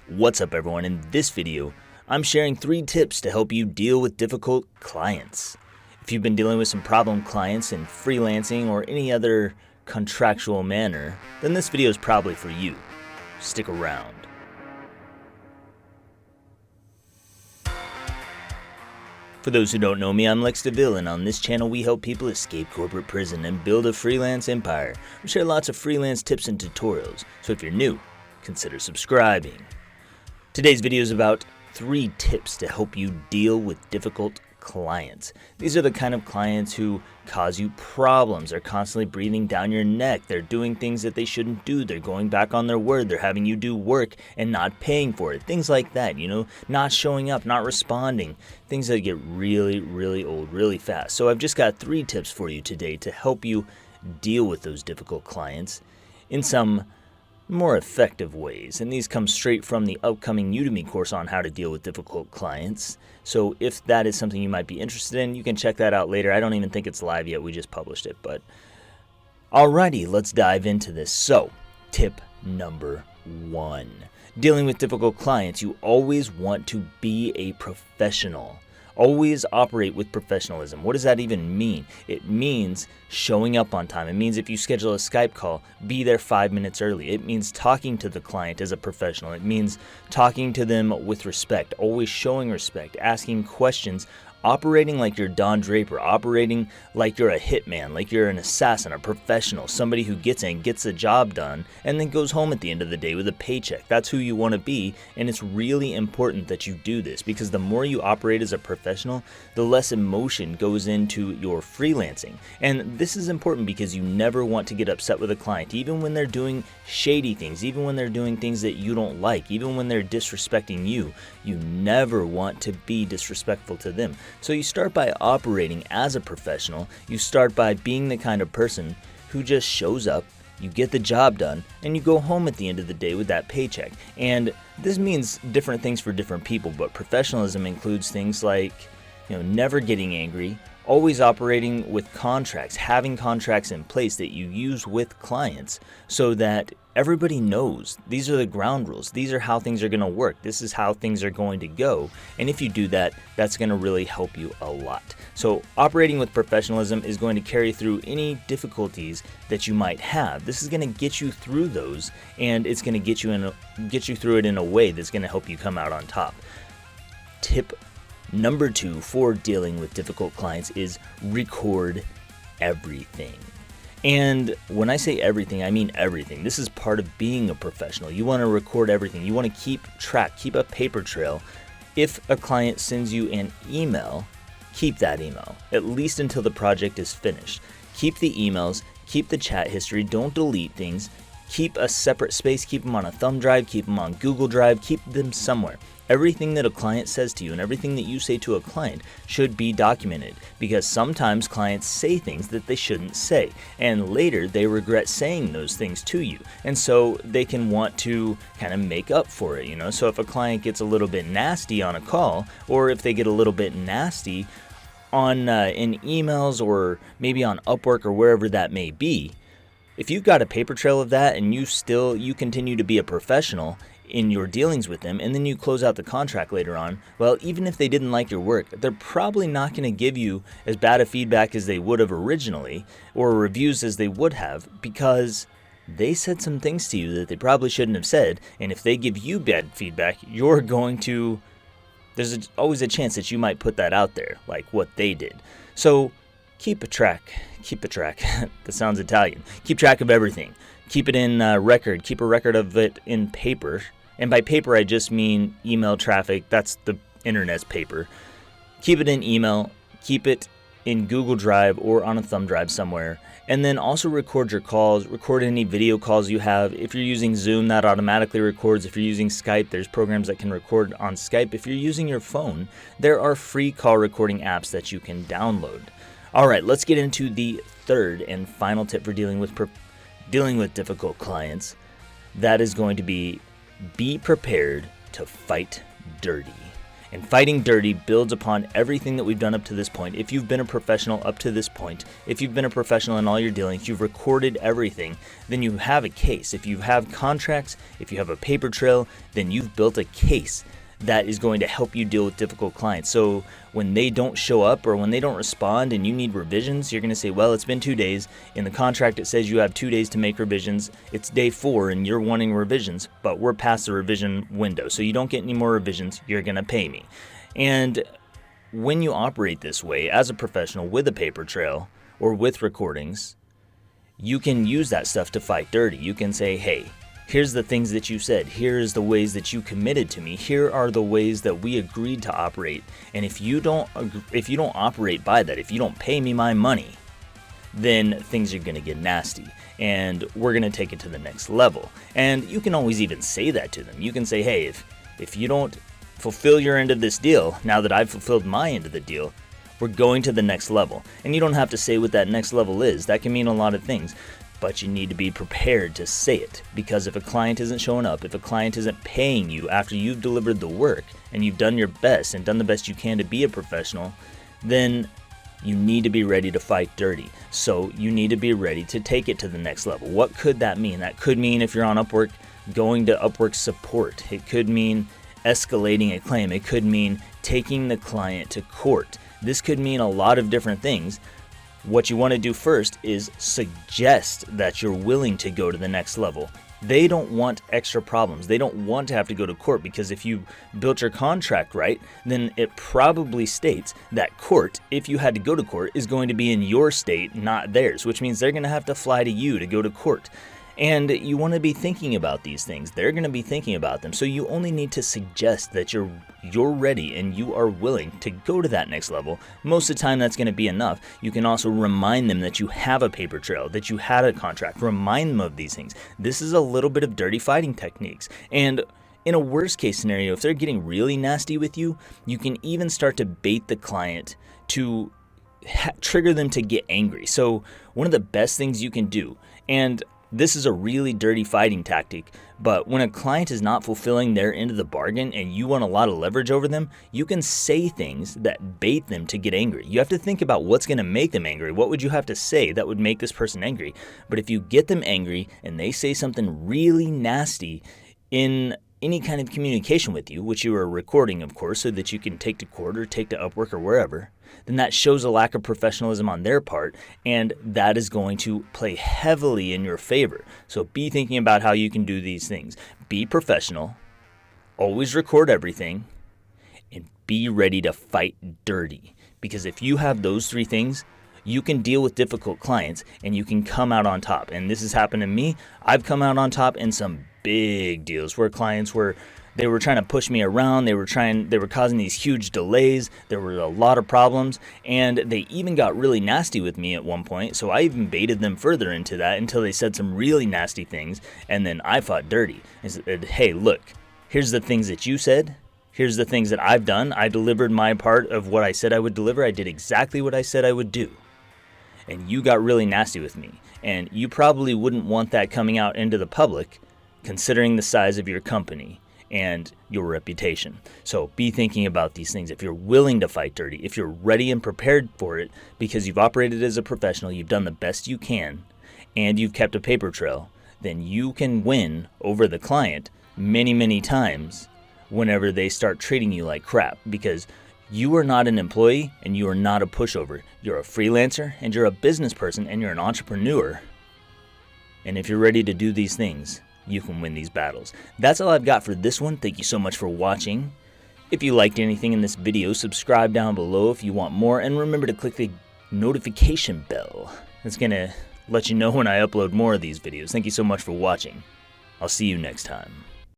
What's up everyone? In this video, I'm sharing 3 tips to help you deal with difficult clients. If you've been dealing with some problem clients in freelancing or any other contractual manner, then this video is probably for you. Stick around. For those who don't know me, I'm Lex DeVille, and on this channel we help people escape corporate prison and build a freelance empire. We share lots of freelance tips and tutorials, so if you're new, consider subscribing. Today's video is about 3 tips to help you deal with difficult clients. These are the kind of clients who cause you problems. They're constantly breathing down your neck. They're doing things that they shouldn't do. They're going back on their word. They're having you do work and not paying for it. Things like that, not showing up, not responding. Things that get really old really fast. So I've just got 3 tips for you today to help you deal with those difficult clients in some more effective ways, and these come straight from the upcoming Udemy course on how to deal with difficult clients. So if that is something you might be interested in, you can check that out later. I don't even think it's live yet, we just published it. But alrighty, let's dive into this. So tip number 1, dealing with difficult clients, you always want to be a professional. Always operate with professionalism. What does that even mean? It means showing up on time. It means if you schedule a Skype call, be there 5 minutes early. It means talking to the client as a professional. It means talking to them with respect, always showing respect, asking questions, operating like you're Don Draper, operating like you're a hitman, like you're an assassin, a professional, somebody who gets in, gets the job done, and then goes home at the end of the day with a paycheck. That's who you want to be, and it's really important that you do this, because the more you operate as a professional, the less emotion goes into your freelancing. And this is important because you never want to get upset with a client, even when they're doing shady things, even when they're doing things that you don't like, even when they're disrespecting you. You never want to be disrespectful to them. So you start by operating as a professional. You start by being the kind of person who just shows up, you get the job done, and you go home at the end of the day with that paycheck. And this means different things for different people, but professionalism includes things like, never getting angry, always operating with contracts, having contracts in place that you use with clients so that everybody knows these are the ground rules. These are how things are going to work. This is how things are going to go. And if you do that, that's going to really help you a lot. So operating with professionalism is going to carry through any difficulties that you might have. This is going to get you through those, and it's going to get you through it in a way that's going to help you come out on top. Tip number 2 for dealing with difficult clients is record everything. And when I say everything, I mean everything. This is part of being a professional. You want to record everything. You want to keep track, keep a paper trail. If a client sends you an email, keep that email, at least until the project is finished. Keep the emails, keep the chat history, don't delete things. Keep a separate space, keep them on a thumb drive, keep them on Google Drive, keep them somewhere. Everything that a client says to you and everything that you say to a client should be documented, because sometimes clients say things that they shouldn't say, and later they regret saying those things to you, and so they can want to kind of make up for it, So if a client gets a little bit nasty on a call, or if they get a little bit nasty on in emails, or maybe on Upwork or wherever that may be, if you've got a paper trail of that and you continue to be a professional in your dealings with them, and then you close out the contract later on, well, even if they didn't like your work, they're probably not going to give you as bad a feedback as they would have originally, or reviews as they would have, because they said some things to you that they probably shouldn't have said. And if they give you bad feedback, there's always a chance that you might put that out there, like what they did. So keep a track. That sounds Italian. Keep track of everything. Keep it in record. Keep a record of it in paper. And by paper, I just mean email traffic. That's the internet's paper. Keep it in email. Keep it in Google Drive or on a thumb drive somewhere. And then also record your calls. Record any video calls you have. If you're using Zoom, that automatically records. If you're using Skype, there's programs that can record on Skype. If you're using your phone, there are free call recording apps that you can download. All right, let's get into the 3rd and final tip for dealing with difficult clients. That is going to be prepared to fight dirty. And fighting dirty builds upon everything that we've done up to this point. If you've been a professional up to this point, if you've been a professional in all your dealings, you've recorded everything, then you have a case. If you have contracts, if you have a paper trail, then you've built a case that is going to help you deal with difficult clients. So when they don't show up or when they don't respond and you need revisions, you're going to say, well, it's been 2 days. In the contract, it says you have 2 days to make revisions. It's day 4 and you're wanting revisions, but we're past the revision window. So you don't get any more revisions. You're going to pay me. And when you operate this way as a professional with a paper trail or with recordings, you can use that stuff to fight dirty. You can say, hey, here's the things that you said. Here's the ways that you committed to me. Here are the ways that we agreed to operate. And if you don't operate by that, if you don't pay me my money, then things are going to get nasty. And we're going to take it to the next level. And you can always even say that to them. You can say, hey, if you don't fulfill your end of this deal, now that I've fulfilled my end of the deal, we're going to the next level. And you don't have to say what that next level is. That can mean a lot of things. But you need to be prepared to say it, because if a client isn't showing up, if a client isn't paying you after you've delivered the work and you've done your best and done the best you can to be a professional, then you need to be ready to fight dirty. So you need to be ready to take it to the next level. What could that mean? That could mean, if you're on Upwork, going to Upwork support. It could mean escalating a claim. It could mean taking the client to court. This could mean a lot of different things. What you want to do first is suggest that you're willing to go to the next level. They don't want extra problems. They don't want to have to go to court, because if you built your contract right, then it probably states that court, if you had to go to court, is going to be in your state, not theirs, which means they're going to have to fly to you to go to court. And you want to be thinking about these things. They're going to be thinking about them. So you only need to suggest that you're ready and you are willing to go to that next level. Most of the time, that's going to be enough. You can also remind them that you have a paper trail, that you had a contract. Remind them of these things. This is a little bit of dirty fighting techniques. And in a worst case scenario, if they're getting really nasty with you, you can even start to bait the client to trigger them to get angry. So one of the best things you can do, and this is a really dirty fighting tactic, but when a client is not fulfilling their end of the bargain and you want a lot of leverage over them, you can say things that bait them to get angry. You have to think about what's going to make them angry. What would you have to say that would make this person angry? But if you get them angry and they say something really nasty in any kind of communication with you, which you are recording, of course, so that you can take to court or take to Upwork or wherever, then that shows a lack of professionalism on their part, and that is going to play heavily in your favor. So be thinking about how you can do these things. Be professional, always record everything, and be ready to fight dirty. Because if you have those 3 things, you can deal with difficult clients and you can come out on top. And this has happened to me. I've come out on top in some big deals where clients were trying to push me around. They were causing these huge delays. There were a lot of problems, and they even got really nasty with me at one point. So I even baited them further into that until they said some really nasty things, and then I fought dirty and said, hey, look, here's the things that you said. Here's the things that I've done. I delivered my part of what I said I would deliver. I did exactly what I said I would do. And you got really nasty with me. And you probably wouldn't want that coming out into the public, considering the size of your company and your reputation. So be thinking about these things. If you're willing to fight dirty, if you're ready and prepared for it because you've operated as a professional, you've done the best you can, and you've kept a paper trail, then you can win over the client many, many times whenever they start treating you like crap, because you are not an employee and you are not a pushover. You're a freelancer and you're a business person and you're an entrepreneur. And if you're ready to do these things, you can win these battles. That's all I've got for this one. Thank you so much for watching. If you liked anything in this video, subscribe down below if you want more, and remember to click the notification bell. It's going to let you know when I upload more of these videos. Thank you so much for watching. I'll see you next time.